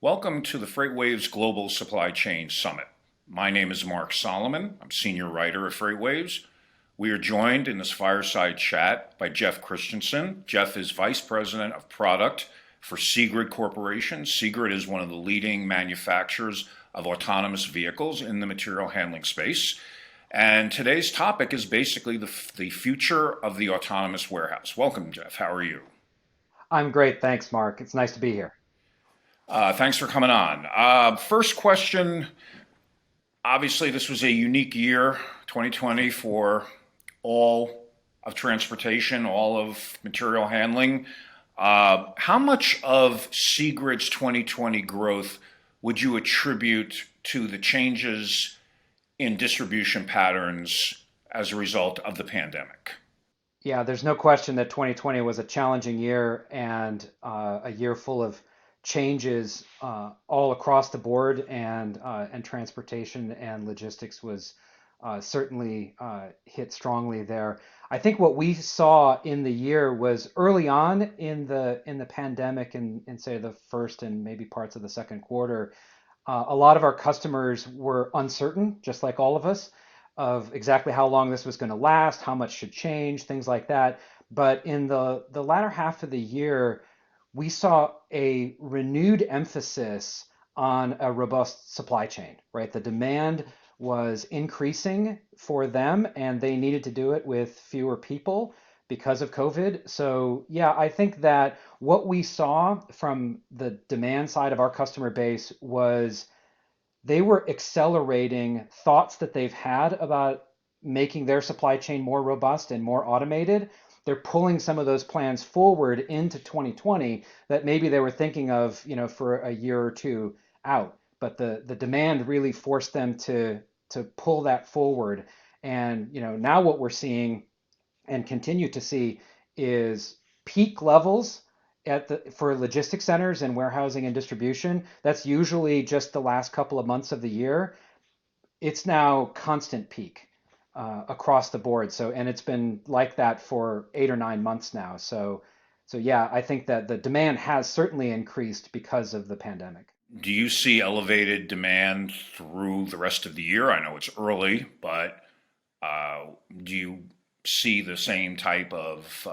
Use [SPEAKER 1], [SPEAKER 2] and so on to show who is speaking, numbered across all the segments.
[SPEAKER 1] Welcome to the FreightWaves Global Supply Chain Summit. My name is Mark Solomon. I'm senior writer at FreightWaves. We are joined in this fireside chat by Jeff Christensen. Jeff is Vice President of Product for Seegrid Corporation. Seegrid is one of the leading manufacturers of autonomous vehicles in the material handling space. And today's topic is basically the future of the autonomous warehouse. Welcome, Jeff. How are you?
[SPEAKER 2] I'm great, thanks, Mark. It's nice to be here.
[SPEAKER 1] Thanks for coming on. First question. Obviously, this was a unique year, 2020, for all of transportation, all of material handling. How much of Seegrid's 2020 growth would you attribute to the changes in distribution patterns as a result of the pandemic?
[SPEAKER 2] Yeah, there's no question that 2020 was a challenging year and a year full of changes all across the board, and transportation and logistics was certainly hit strongly there. I think what we saw in the year was early on in the pandemic, and say the first and maybe parts of the second quarter, a lot of our customers were uncertain, just like all of us, of exactly how long this was going to last, how much should change, things like that. But in the latter half of the year, we saw a renewed emphasis on a robust supply chain, right? The demand was increasing for them, and they needed to do it with fewer people because of COVID. So, yeah, I think that what we saw from the demand side of our customer base was they were accelerating thoughts that they've had about making their supply chain more robust and more automated. They're pulling some of those plans forward into 2020 that maybe they were thinking of, for a year or two out. But the demand really forced them to pull that forward. And now what we're seeing and continue to see is peak levels for logistics centers and warehousing and distribution. That's usually just the last couple of months of the year. It's now constant peak across the board. So, and it's been like that for 8 or 9 months now. So yeah, I think that the demand has certainly increased because of the pandemic.
[SPEAKER 1] Do you see elevated demand through the rest of the year? I know it's early, but uh, do you see the same type of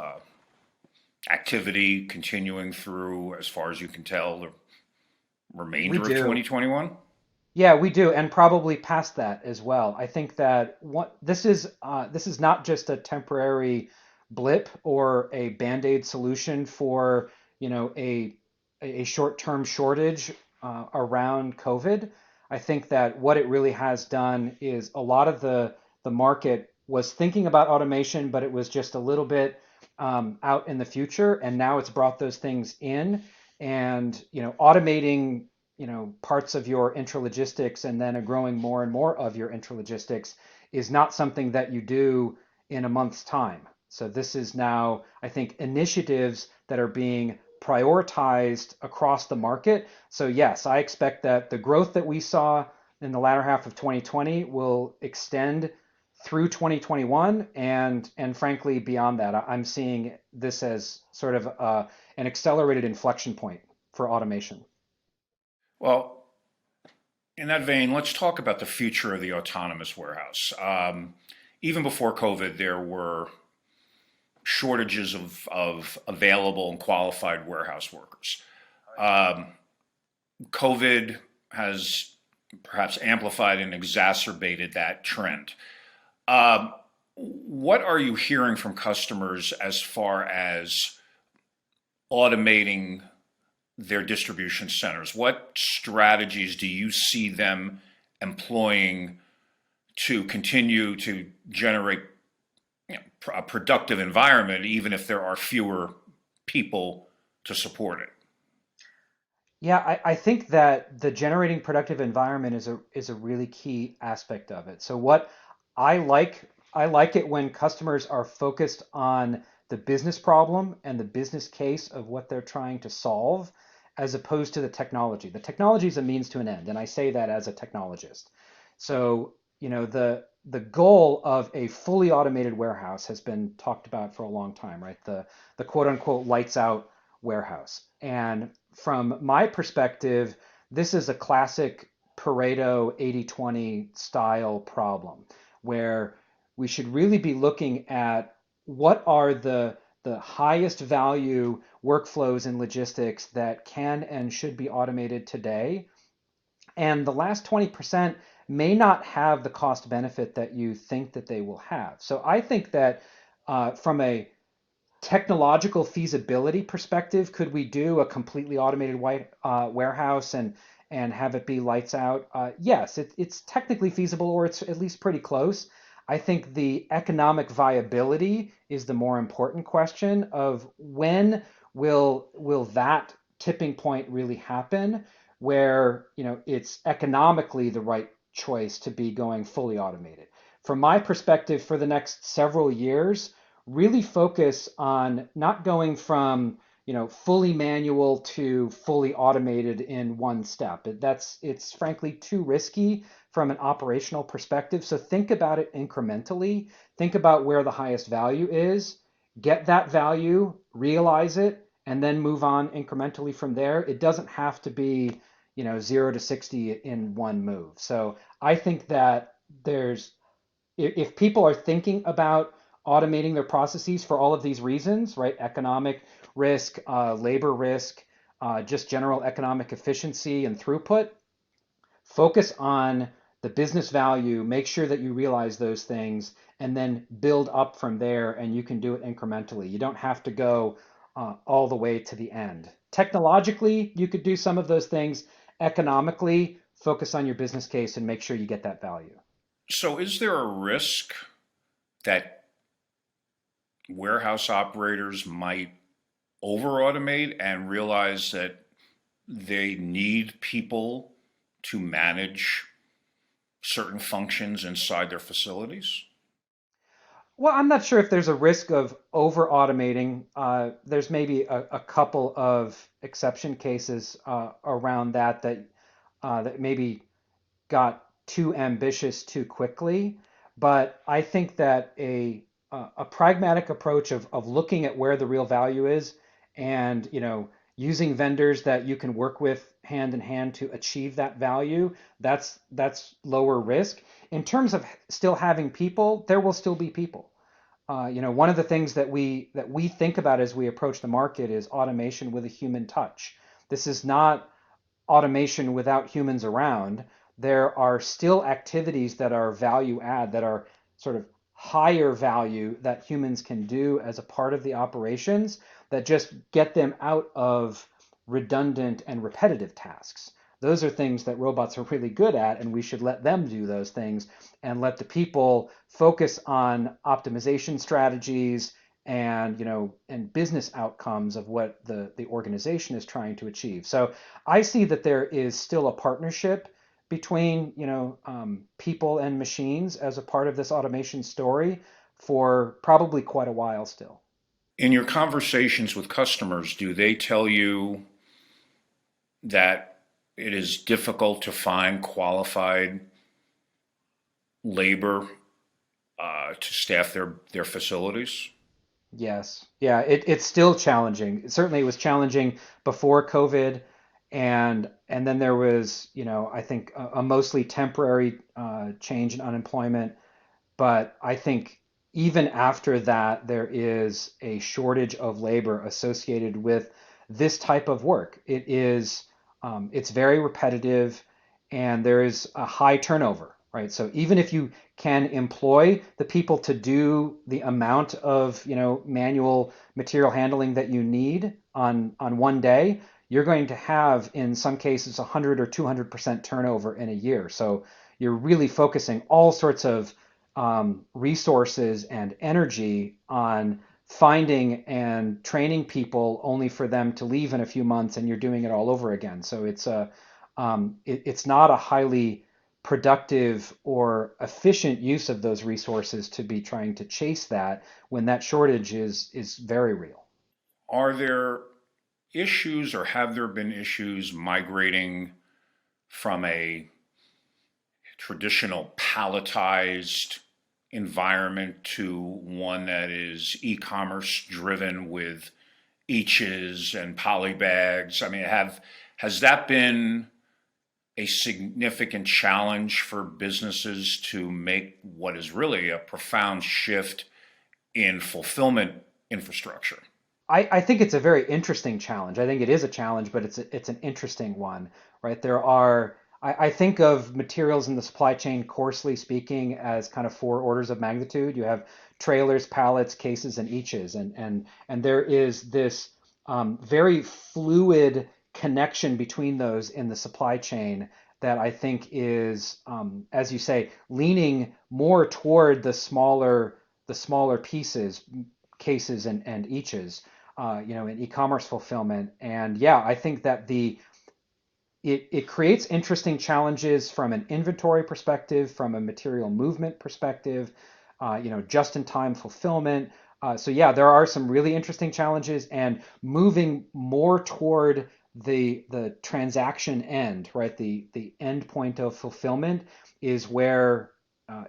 [SPEAKER 1] activity continuing through, as far as you can tell, the
[SPEAKER 2] We
[SPEAKER 1] remainder of
[SPEAKER 2] do.
[SPEAKER 1] 2021?
[SPEAKER 2] Yeah, we do, and probably past that as well. I think that what this is not just a temporary blip or a band-aid solution for a short-term shortage around COVID. I think that what it really has done is a lot of the market was thinking about automation, but it was just a little bit out in the future, and now it's brought those things in, and automating parts of your intralogistics and then growing more and more of your intralogistics is not something that you do in a month's time. So this is now, I think, initiatives that are being prioritized across the market. So yes, I expect that the growth that we saw in the latter half of 2020 will extend through 2021, and frankly beyond that. I'm seeing this as sort of an accelerated inflection point for automation.
[SPEAKER 1] Well, in that vein, let's talk about the future of the autonomous warehouse. Even before COVID, there were shortages of available and qualified warehouse workers. Um, COVID has perhaps amplified and exacerbated that trend. Um, what are you hearing from customers as far as automating their distribution centers? What strategies do you see them employing to continue to generate, a productive environment, even if there are fewer people to support it?
[SPEAKER 2] Yeah, I think that the generating productive environment is a really key aspect of it. So what I like I like it when customers are focused on the business problem and the business case of what they're trying to solve, as opposed to the technology. The technology is a means to an end, and I say that as a technologist. So, the goal of a fully automated warehouse has been talked about for a long time, right? The quote unquote lights out warehouse. And from my perspective, this is a classic Pareto 80/20 style problem where we should really be looking at what are the highest value workflows in logistics that can and should be automated today. And the last 20% may not have the cost benefit that you think that they will have. So I think that from a technological feasibility perspective, could we do a completely automated warehouse and have it be lights out? Yes, it's technically feasible, or it's at least pretty close. I think the economic viability is the more important question of when will that tipping point really happen, where it's economically the right choice to be going fully automated. From my perspective, for the next several years, really focus on not going from fully manual to fully automated in one step. It's frankly too risky from an operational perspective. So think about it incrementally. Think about where the highest value is, get that value, realize it, and then move on incrementally from there. It doesn't have to be 0 to 60 in one move. So I think that there's if people are thinking about automating their processes for all of these reasons, right? Economic risk, labor risk, just general economic efficiency and throughput, focus on the business value, make sure that you realize those things, and then build up from there. And you can do it incrementally. You don't have to go all the way to the end. Technologically, you could do some of those things. Economically, focus on your business case and make sure you get that value.
[SPEAKER 1] So, is there a risk that warehouse operators might over automate and realize that they need people to manage certain functions inside their facilities?
[SPEAKER 2] Well, I'm not sure if there's a risk of over automating. There's maybe a couple of exception cases around that maybe got too ambitious too quickly. But I think that a pragmatic approach of looking at where the real value is and using vendors that you can work with hand in hand to achieve that value, that's lower risk. In terms of still having people, there will still be people. One of the things that we think about as we approach the market is automation with a human touch. This is not automation without humans around. There are still activities that are value add, that are sort of higher value that humans can do as a part of the operations that just get them out of redundant and repetitive tasks. Those are things that robots are really good at, and we should let them do those things and let the people focus on optimization strategies and business outcomes of what the organization is trying to achieve. So I see that there is still a partnership between people and machines as a part of this automation story for probably quite a while still.
[SPEAKER 1] In your conversations with customers, do they tell you that it is difficult to find qualified labor to staff their facilities?
[SPEAKER 2] Yes. Yeah, it's still challenging. Certainly it was challenging before COVID, and then there was, I think a mostly temporary change in unemployment. But I think even after that, there is a shortage of labor associated with this type of work. It's very repetitive, and there is a high turnover, right? So even if you can employ the people to do the amount of, manual material handling that you need on one day, you're going to have in some cases 100 or 200% turnover in a year. So you're really focusing all sorts of resources and energy on finding and training people only for them to leave in a few months, and you're doing it all over again. So it's not a highly productive or efficient use of those resources to be trying to chase that when that shortage is very real.
[SPEAKER 1] Are there issues or have there been issues migrating from a traditional palletized environment to one that is e-commerce driven with eaches and poly bags? I mean, has that been a significant challenge for businesses to make what is really a profound shift in fulfillment infrastructure?
[SPEAKER 2] I think it's a very interesting challenge. I think it is a challenge, but it's an interesting one, right? I think of materials in the supply chain, coarsely speaking, as kind of four orders of magnitude. You have trailers, pallets, cases, and eaches, and there is this very fluid connection between those in the supply chain that I think is, as you say, leaning more toward the smaller pieces, cases, and eaches, in e-commerce fulfillment. And yeah, I think that it creates interesting challenges from an inventory perspective, from a material movement perspective, just-in-time fulfillment. So yeah, there are some really interesting challenges, and moving more toward the transaction end, right? The end point of fulfillment is where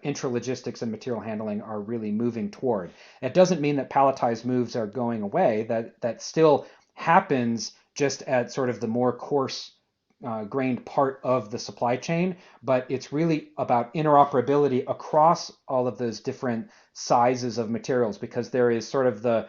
[SPEAKER 2] intralogistics and material handling are really moving toward. It doesn't mean that palletized moves are going away. That still happens, just at sort of the more coarse grained part of the supply chain, but it's really about interoperability across all of those different sizes of materials, because there is sort of the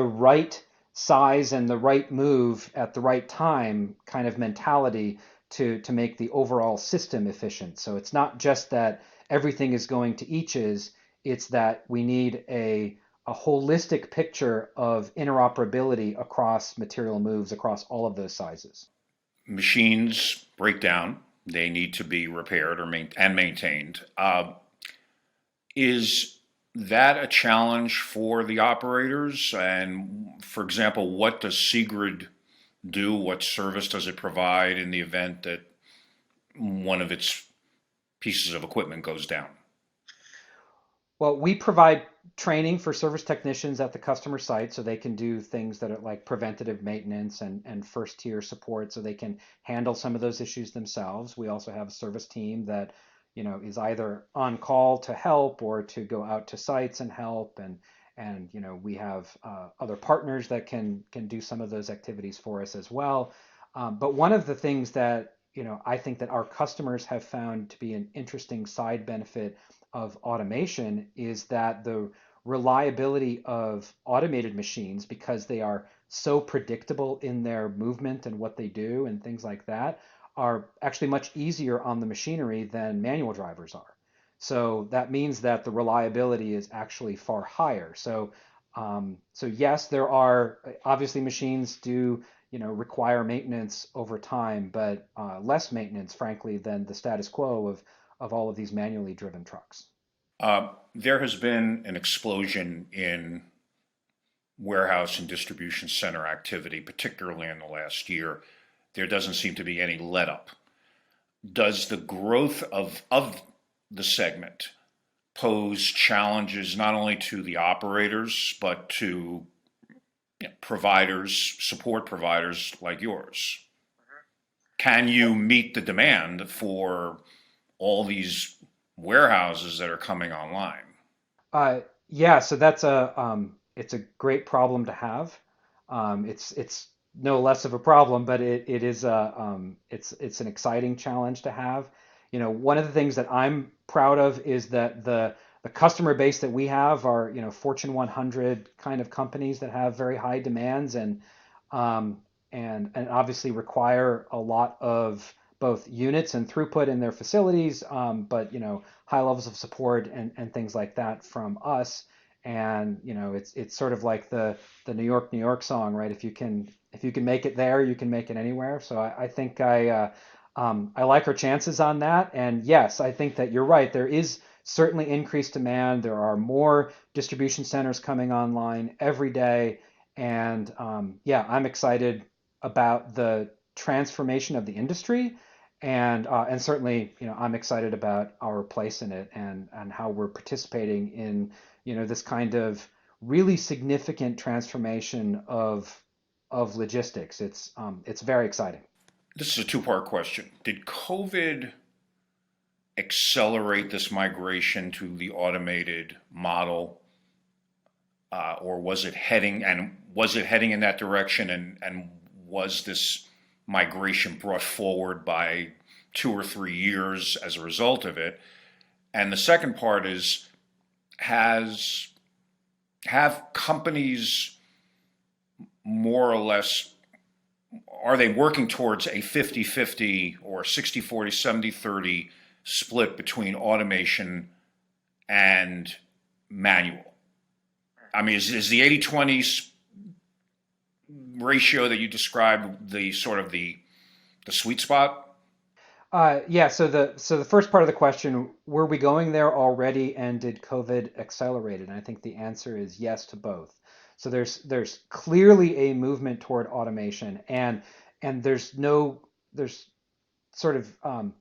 [SPEAKER 2] right size and the right move at the right time kind of mentality to make the overall system efficient. So it's not just that everything is going to eaches, it's that we need a holistic picture of interoperability across material moves across all of those sizes.
[SPEAKER 1] Machines break down, they need to be repaired and maintained. Is that a challenge for the operators? And for example, what does Seegrid do? What service does it provide in the event that one of its pieces of equipment goes down?
[SPEAKER 2] Well, we provide training for service technicians at the customer site so they can do things that are like preventative maintenance and first tier support, so they can handle some of those issues themselves. We also have a service team that, is either on call to help or to go out to sites and help. And we have other partners that can do some of those activities for us as well. But one of the things that, I think that our customers have found to be an interesting side benefit of automation is that the reliability of automated machines, because they are so predictable in their movement and what they do and things like that, are actually much easier on the machinery than manual drivers are. So that means that the reliability is actually far higher. So yes, there are obviously machines do require maintenance over time, but less maintenance, frankly, than the status quo of all of these manually driven trucks.
[SPEAKER 1] There has been an explosion in warehouse and distribution center activity, particularly in the last year. There doesn't seem to be any let up. Does the growth of the segment pose challenges not only to the operators, but to providers, support providers like yours? Can you meet the demand for all these warehouses that are coming online?
[SPEAKER 2] Yeah, so it's a great problem to have. It's no less of a problem, but it is it's an exciting challenge to have. One of the things that I'm proud of is that the customer base that we have are, Fortune 100 kind of companies that have very high demands, um, and obviously require a lot of both units and throughput in their facilities, but high levels of support and things like that from us. And it's sort of like the New York song, right? If you can make it there, you can make it anywhere. So I think I like our chances on that. And yes, I think that you're right. There is certainly increased demand. There are more distribution centers coming online every day. And yeah, I'm excited about the transformation of the industry, and certainly, I'm excited about our place in it, and how we're participating in, this kind of really significant transformation of logistics. It's very exciting.
[SPEAKER 1] This is a two-part question. Did COVID accelerate this migration to the automated model, or was it heading in that direction? And was this migration brought forward by 2 or 3 years as a result of it? And the second part is, has have companies more or less, are they working towards a 50-50 or 60-40, 70-30 split between automation and manual? I mean, is the 80-20 ratio that you described the sort of the sweet spot?
[SPEAKER 2] Yeah. So the first part of the question, were we going there already, and did COVID accelerate it? And I think the answer is yes to both. So there's clearly a movement toward automation, and there's sort of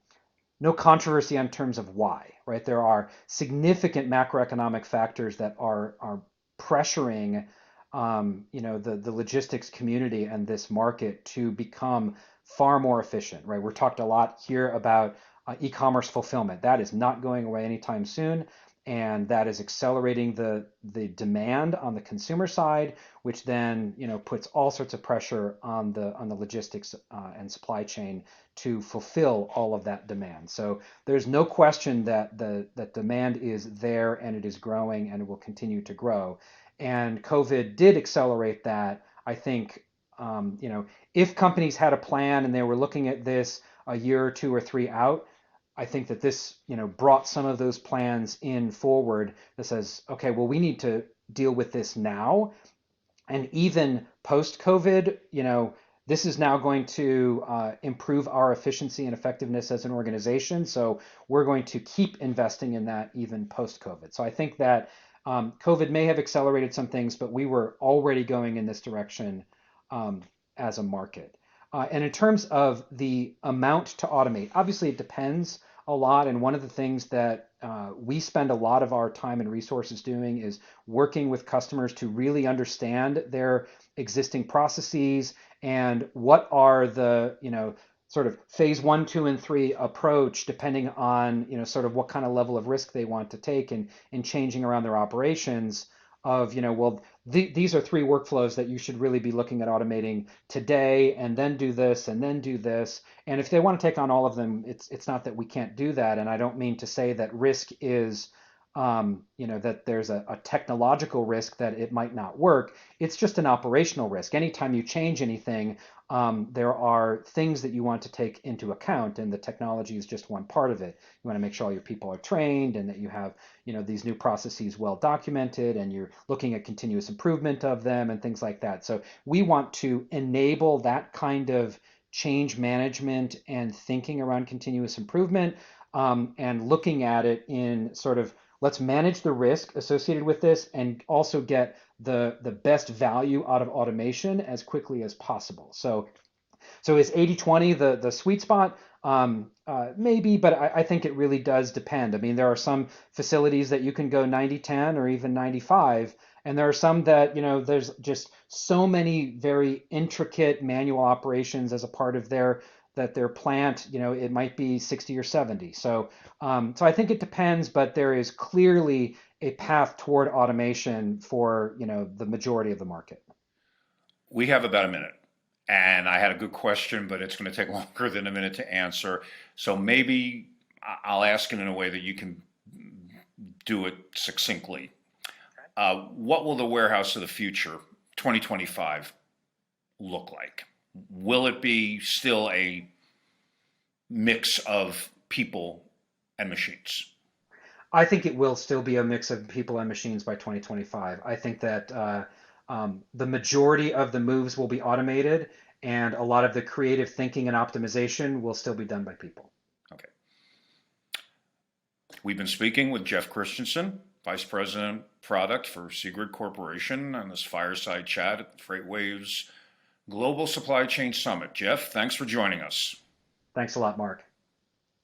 [SPEAKER 2] no controversy in terms of why, right? There are significant macroeconomic factors that are pressuring, the logistics community and this market to become far more efficient, right? We're talked a lot here about e-commerce fulfillment. That is not going away anytime soon, and that is accelerating the demand on the consumer side, which then puts all sorts of pressure on the logistics and supply chain to fulfill all of that demand. So there's no question that that demand is there, and it is growing, and it will continue to grow. And COVID did accelerate that. I think if companies had a plan and they were looking at this a year or two or three out, I think that this brought some of those plans in forward that says, okay, well, we need to deal with this now. And even post COVID, this is now going to improve our efficiency and effectiveness as an organization. So we're going to keep investing in that even post COVID. So I think that COVID may have accelerated some things, but we were already going in this direction as a market. And in terms of the amount to automate, obviously it depends a lot. And one of the things that we spend a lot of our time and resources doing is working with customers to really understand their existing processes and what are the, sort of phase 1, 2, and 3 approach, depending on, sort of what kind of level of risk they want to take in changing around their operations of, well, these are 3 workflows that you should really be looking at automating today, and then do this, and then do this. And if they want to take on all of them, it's not that we can't do that. And I don't mean to say that risk is, that there's a technological risk that it might not work. It's just an operational risk. Anytime you change anything, there are things that you want to take into account, and the technology is just one part of it. You want to make sure all your people are trained, and that you have, these new processes well documented, and you're looking at continuous improvement of them and things like that. So we want to enable that kind of change management and thinking around continuous improvement, and looking at it in sort of, let's manage the risk associated with this and also get the best value out of automation as quickly as possible. So is 80-20 the sweet spot? Maybe, but I think it really does depend. I mean, there are some facilities that you can go 90-10 or even 95, and there are some that, there's just so many very intricate manual operations as a part of their plant, it might be 60 or 70. So I think it depends, but there is clearly a path toward automation for, the majority of the market.
[SPEAKER 1] We have about a minute. And I had a good question, but it's going to take longer than a minute to answer. So maybe I'll ask it in a way that you can do it succinctly. What will the warehouse of the future, 2025, look like? Will it be still a mix of people and machines?
[SPEAKER 2] I think it will still be a mix of people and machines by 2025. I think that the majority of the moves will be automated, and a lot of the creative thinking and optimization will still be done by people.
[SPEAKER 1] Okay. We've been speaking with Jeff Christensen, Vice President Product for Seegrid Corporation, on this fireside chat at the FreightWaves Global Supply Chain Summit. Jeff, thanks for joining us.
[SPEAKER 2] Thanks a lot, Mark.